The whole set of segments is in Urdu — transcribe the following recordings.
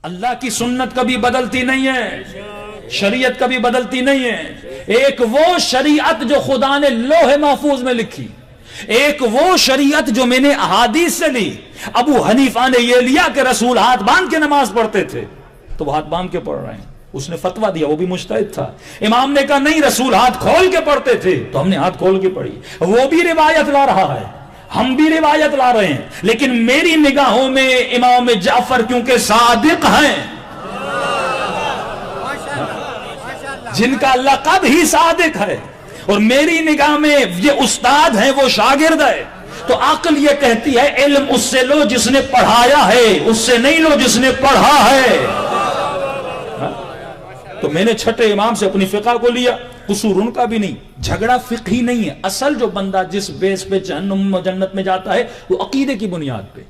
اللہ کی سنت کبھی بدلتی نہیں ہے، شریعت کبھی بدلتی نہیں ہے۔ ایک وہ شریعت جو خدا نے لوح محفوظ میں لکھی، ایک وہ شریعت جو میں نے احادیث سے لی۔ ابو حنیفہ نے یہ لیا کہ رسول ہاتھ باندھ کے نماز پڑھتے تھے، تو وہ ہاتھ باندھ کے پڑھ رہے ہیں، اس نے فتویٰ دیا، وہ بھی مجتہد تھا۔ امام نے کہا نہیں، رسول ہاتھ کھول کے پڑھتے تھے، تو ہم نے ہاتھ کھول کے پڑھی، وہ بھی روایت لا رہا ہے، ہم بھی روایت لا رہے ہیں، لیکن میری نگاہوں میں امام جعفر کیونکہ صادق ہیں، جن کا لقب ہی صادق ہے، اور میری نگاہ میں یہ استاد ہیں، وہ شاگرد ہے، تو عقل یہ کہتی ہے علم اس سے لو جس نے پڑھایا ہے، اس سے نہیں لو جس نے پڑھا ہے۔ تو میں نے چھٹے امام سے اپنی فقہ کو لیا، قصور ان کا بھی نہیں، جھگڑا فقہی نہیں ہے۔ اصل جو بندہ جس بیس پہ جہنم و جنت میں جاتا ہے وہ عقیدے کی بنیاد پہ۔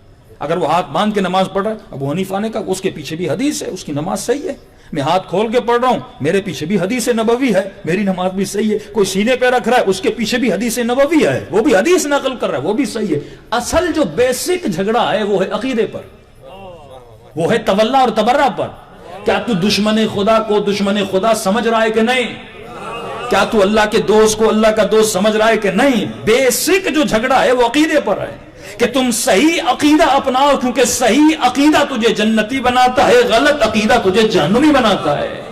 اگر وہ ہاتھ باندھ کے نماز پڑھ رہا ہے، ابو حنیفہ نے کہا اس کے پیچھے بھی حدیث ہے، اس کی نماز صحیح ہے۔ میں ہاتھ کھول کے پڑھ رہا ہوں، میرے پیچھے بھی حدیث نبوی ہے، میری نماز بھی صحیح ہے۔ کوئی سینے پہ رکھ رہا ہے، اس کے پیچھے بھی حدیث نبوی ہے، وہ بھی حدیث نقل کر رہا ہے، وہ بھی صحیح ہے۔ اصل جو بیسک جھگڑا ہے وہ ہے عقیدے پر، وہ ہے تولا اور تبرہ پر۔ کیا تو دشمن خدا کو دشمن خدا سمجھ رہا ہے کہ نہیں؟ کیا تو اللہ کے دوست کو اللہ کا دوست سمجھ رہا ہے کہ نہیں؟ بیسک جو جھگڑا ہے وہ عقیدے پر ہے کہ تم صحیح عقیدہ اپناؤ، کیونکہ صحیح عقیدہ تجھے جنتی بناتا ہے، غلط عقیدہ تجھے جہنمی بناتا ہے۔